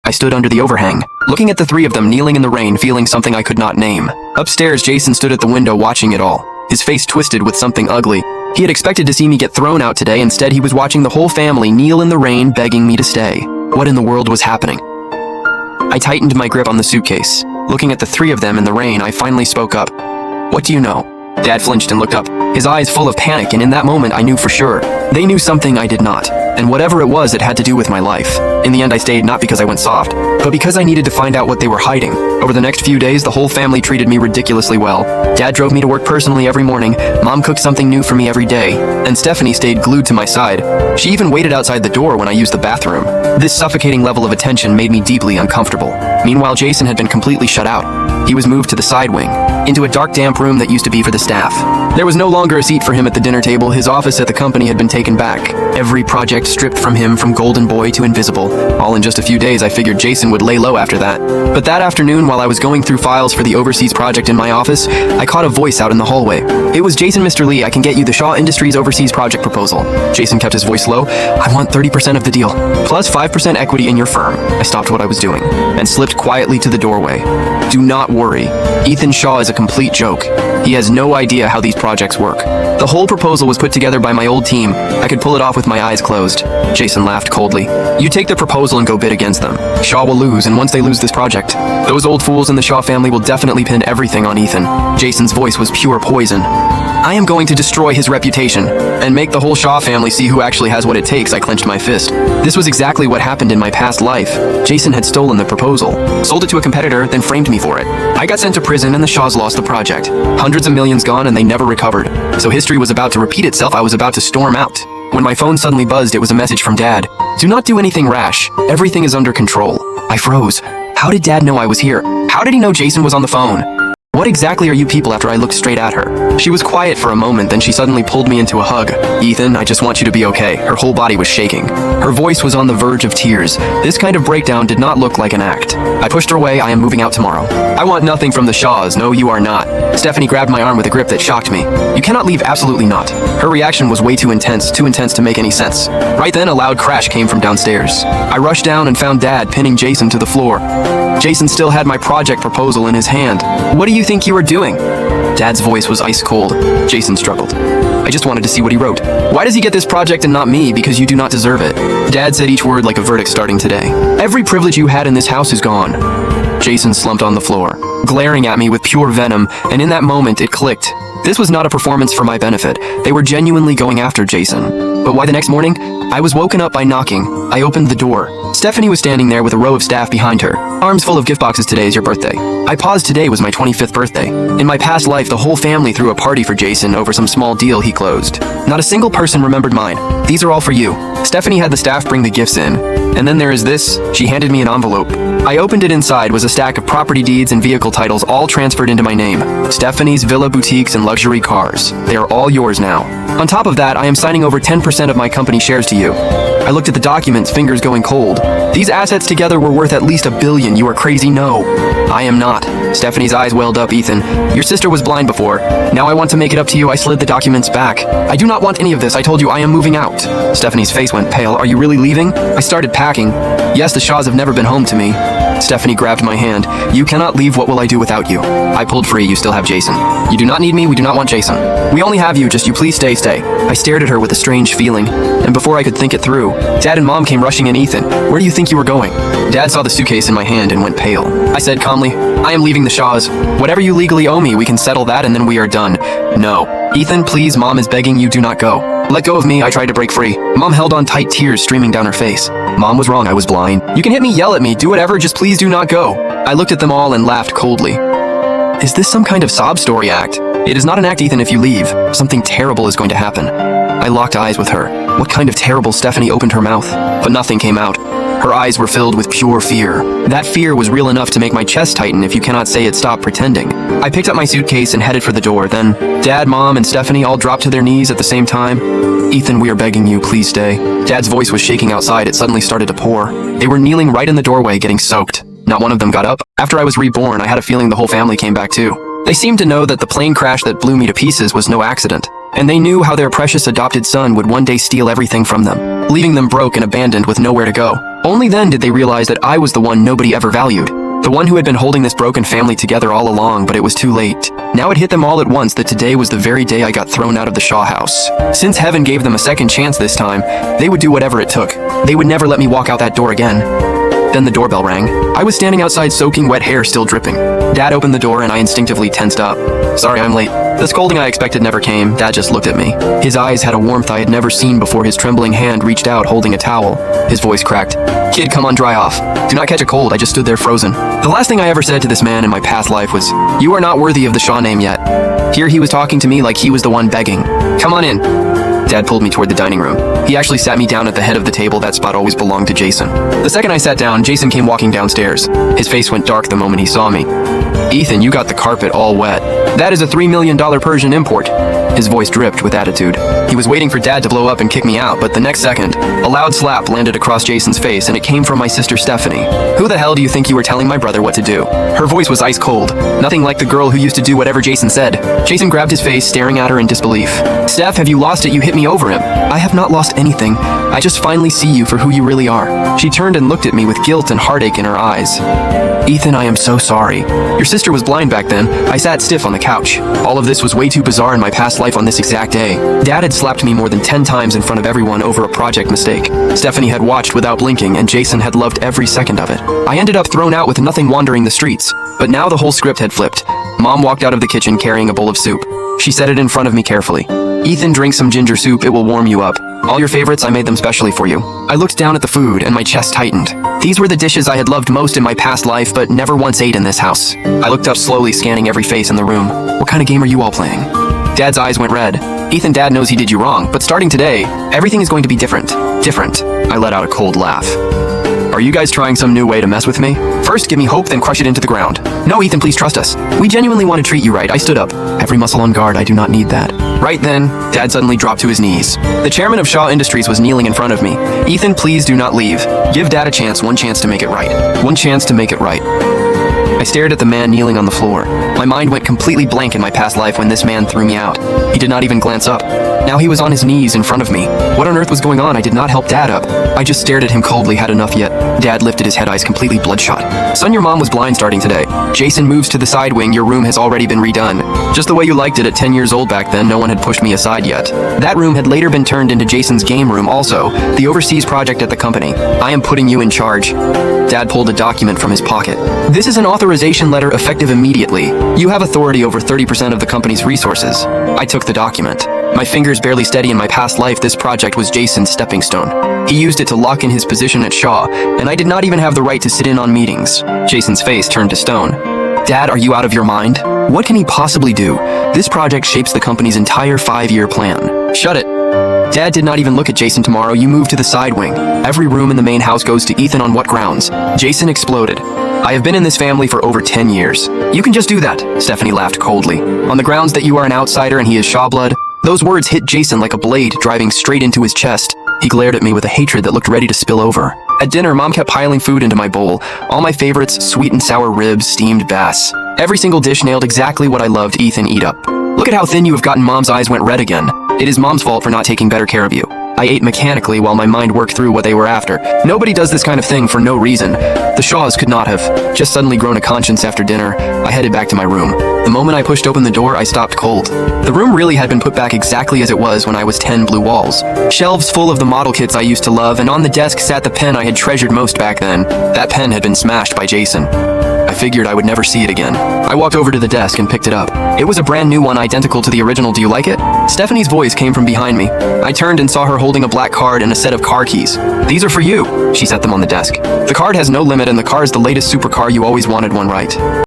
I stood under the overhang, looking at the three of them kneeling in the rain, feeling something I could not name. Upstairs, Jason stood at the window watching it all, his face twisted with something ugly. He had expected to see me get thrown out today. Instead, he was watching the whole family kneel in the rain, begging me to stay. What in the world was happening? I tightened my grip on the suitcase. Looking at the three of them in the rain, I finally spoke up. "What do you know?" Dad flinched and looked up, his eyes full of panic, and in that moment I knew for sure. They knew something I did not, and whatever it was, it had to do with my life. In the end, I stayed not because I went soft, but because I needed to find out what they were hiding. Over the next few days, the whole family treated me ridiculously well. Dad drove me to work personally every morning, Mom cooked something new for me every day, and Stephanie stayed glued to my side. She even waited outside the door when I used the bathroom. This suffocating level of attention made me deeply uncomfortable. Meanwhile, Jason had been completely shut out. He was moved to the side wing, into a dark, damp room that used to be for the staff. There was no longer a seat for him at the dinner table. His office at the company had been taken back. Every project stripped from him, from Golden Boy to Invisible. All in just a few days. I figured Jason would lay low after that. But that afternoon, while I was going through files for the overseas project in my office, I caught a voice out in the hallway. It was Jason. "Mr. Lee, I can get you the Shaw Industries overseas project proposal." Jason kept his voice low. "I want 30% of the deal, plus 5% equity in your firm." I stopped what I was doing and slipped quietly to the doorway. "Do not worry. Ethan Shaw is a complete joke. He has no idea how these projects work. The whole proposal was put together by my old team. I could pull it off with my eyes closed." Jason laughed coldly. "You take the proposal and go bid against them. Shaw will lose, and once they lose this project, those old fools in the Shaw family will definitely pin everything on Ethan." Jason's voice was pure poison. "I am going to destroy his reputation and make the whole Shaw family see who actually has what it takes." I clenched my fist. This was exactly what happened in my past life. Jason had stolen the proposal, sold it to a competitor, then framed me for it. I got sent to prison and the Shaws lost the project. Hundreds of millions gone and they never recovered. So history was about to repeat itself. I was about to storm out. When my phone suddenly buzzed, it was a message from Dad. "Do not do anything rash. Everything is under control." I froze. How did Dad know I was here? How did he know Jason was on the phone? "What exactly are you people?" After I looked straight at her. She was quiet for a moment, then she suddenly pulled me into a hug. "Ethan, I just want you to be okay." Her whole body was shaking. Her voice was on the verge of tears. This kind of breakdown did not look like an act. I pushed her away. "I am moving out tomorrow. I want nothing from the Shaws." "No, you are not." Stephanie grabbed my arm with a grip that shocked me. "You cannot leave, absolutely not." Her reaction was way too intense to make any sense. Right then, a loud crash came from downstairs. I rushed down and found Dad pinning Jason to the floor. Jason still had my project proposal in his hand. "What do you think you are doing?" Dad's voice was ice cold. Jason struggled. "I just wanted to see what he wrote." "Why does he get this project and not me?" "Because you do not deserve it." Dad said each word like a verdict starting today. "Every privilege you had in this house is gone." Jason slumped on the floor, glaring at me with pure venom, and in that moment it clicked. This was not a performance for my benefit. They were genuinely going after Jason. But why the next morning? I was woken up by knocking. I opened the door. Stephanie was standing there with a row of staff behind her, arms full of gift boxes. "Today is your birthday." I paused. Today was my 25th birthday. In my past life, the whole family threw a party for Jason over some small deal he closed. Not a single person remembered mine. "These are all for you." Stephanie had the staff bring the gifts in. "And then there is this." She handed me an envelope. I opened it. Inside was a stack of property deeds and vehicle titles, all transferred into my name. Stephanie's villa, boutiques, and luxury cars. They are all yours now. On top of that, I am signing over 10% of my company shares to you. I looked at the documents, fingers going cold. These assets together were worth at least $1 billion. "You are crazy." "No, I am not." Stephanie's eyes welled up. "Ethan, your sister was blind before. Now I want to make it up to you." I slid the documents back. "I do not want any of this. I told you I am moving out." Stephanie's face went pale. "Are you really leaving?" I started packing. "Yes, the Shaws have never been home to me." Stephanie grabbed my hand. "You cannot leave. What will I do without you?" I pulled free. "You still have Jason. You do not need me. We do not want Jason. We only have you. Just you please stay. I stared at her with a strange feeling, and before I could think it through, Dad and Mom came rushing in. "Ethan, where do you think you were going?" Dad saw the suitcase in my hand and went pale. I said calmly, "I am leaving the Shaws. Whatever you legally owe me, we can settle that and then we are done." "No. Ethan, please, Mom is begging you, do not go." "Let go of me." I tried to break free. Mom held on tight, tears streaming down her face. "Mom was wrong. I was blind. You can hit me, yell at me, do whatever, just please do not go." I looked at them all and laughed coldly. Is this some kind of sob story act? It is not an act, Ethan. If you leave, something terrible is going to happen. I locked eyes with her. What kind of terrible? Stephanie opened her mouth, but nothing came out. Her eyes were filled with pure fear. That fear was real enough to make my chest tighten. If you cannot say it, stop pretending. I picked up my suitcase and headed for the door. Then Dad, Mom, and Stephanie all dropped to their knees at the same time. "Ethan, we are begging you, please stay." Dad's voice was shaking outside. It suddenly started to pour. They were kneeling right in the doorway, getting soaked. Not one of them got up. After I was reborn, I had a feeling the whole family came back too. They seemed to know that the plane crash that blew me to pieces was no accident. And they knew how their precious adopted son would one day steal everything from them, leaving them broke and abandoned with nowhere to go. Only then did they realize that I was the one nobody ever valued. The one who had been holding this broken family together all along, but it was too late. Now it hit them all at once that today was the very day I got thrown out of the Shaw house. Since heaven gave them a second chance this time, they would do whatever it took. They would never let me walk out that door again. Then the doorbell rang. I was standing outside soaking wet hair still dripping. Dad opened the door and I instinctively tensed up. Sorry I'm late. The scolding I expected never came. Dad just looked at me. His eyes had a warmth I had never seen before. His trembling hand reached out holding a towel. His voice cracked. Kid, come on, dry off. Do not catch a cold. I just stood there frozen. The last thing I ever said to this man in my past life was, you are not worthy of the Shaw name yet. Here he was talking to me like he was the one begging. Come on in. Dad pulled me toward the dining room. He actually sat me down at the head of the table. That spot always belonged to Jason. The second I sat down, Jason came walking downstairs. His face went dark the moment he saw me. Ethan, you got the carpet all wet. That is a $3 million Persian import. His voice dripped with attitude. He was waiting for Dad to blow up and kick me out, but the next second, a loud slap landed across Jason's face, and it came from my sister Stephanie. Who the hell do you think you were telling my brother what to do? Her voice was ice cold, nothing like the girl who used to do whatever Jason said. Jason grabbed his face, staring at her in disbelief. Steph, have you lost it? You hit me over him. I have not lost anything. I just finally see you for who you really are. She turned and looked at me with guilt and heartache in her eyes. Ethan, I am so sorry. Your sister was blind back then. I sat stiff on the couch. All of this was way too bizarre in my past life on this exact day. Dad had slapped me more than 10 times in front of everyone over a project mistake. Stephanie had watched without blinking, and Jason had loved every second of it. I ended up thrown out with nothing wandering the streets. But now the whole script had flipped. Mom walked out of the kitchen carrying a bowl of soup. She set it in front of me carefully. Ethan, drink some ginger soup, it will warm you up. All your favorites, I made them specially for you. I looked down at the food and my chest tightened. These were the dishes I had loved most in my past life, but never once ate in this house. I looked up slowly, scanning every face in the room. What kind of game are you all playing? Dad's eyes went red. Ethan, Dad knows he did you wrong, but starting today, everything is going to be different. Different. I let out a cold laugh. Are you guys trying some new way to mess with me? First, give me hope, then crush it into the ground. No, Ethan, please trust us. We genuinely want to treat you right. I stood up. Every muscle on guard, I do not need that. Right then, Dad suddenly dropped to his knees. The chairman of Shaw Industries was kneeling in front of me. Ethan, please do not leave. Give Dad a chance, one chance to make it right. One chance to make it right. I stared at the man kneeling on the floor. My mind went completely blank in my past life when this man threw me out. He did not even glance up. Now he was on his knees in front of me. What on earth was going on? I did not help Dad up. I just stared at him coldly, had enough yet. Dad lifted his head, eyes completely bloodshot. Son, your mom was blind starting today. Jason moves to the side wing. Your room has already been redone. Just the way you liked it at 10 years old back then. No one had pushed me aside yet. That room had later been turned into Jason's game room also, the overseas project at the company. I am putting you in charge. Dad pulled a document from his pocket. This is an authorization letter effective immediately. You have authority over 30% of the company's resources. I took the document. My fingers barely steady. In my past life, this project was Jason's stepping stone. He used it to lock in his position at Shaw, and I did not even have the right to sit in on meetings. Jason's face turned to stone. Dad, are you out of your mind? What can he possibly do? This project shapes the company's entire 5-year plan. Shut it. Dad did not even look at Jason. Tomorrow, you move to the side wing. Every room in the main house goes to Ethan. On what grounds? Jason exploded. I have been in this family for over 10 years. You can just do that, Stephanie laughed coldly. On the grounds that you are an outsider and he is Shaw blood? Those words hit Jason like a blade, driving straight into his chest. He glared at me with a hatred that looked ready to spill over. At dinner, Mom kept piling food into my bowl. All my favorites, sweet and sour ribs, steamed bass. Every single dish nailed exactly what I loved. Ethan, eat up. Look at how thin you have gotten. Mom's eyes went red again. It is Mom's fault for not taking better care of you. I ate mechanically while my mind worked through what they were after. Nobody does this kind of thing for no reason. The Shaws could not have just suddenly grown a conscience after dinner. I headed back to my room. The moment I pushed open the door, I stopped cold. The room really had been put back exactly as it was when I was 10. Blue walls. Shelves full of the model kits I used to love, and on the desk sat the pen I had treasured most back then. That pen had been smashed by Jason. I figured I would never see it again. I walked over to the desk and picked it up. It was a brand new one, identical to the original. Do you like it? Stephanie's voice came from behind me. I turned and saw her holding a black card and a set of car keys. These are for you. She set them on the desk. The card has no limit, and the car is the latest supercar. You always wanted one, right?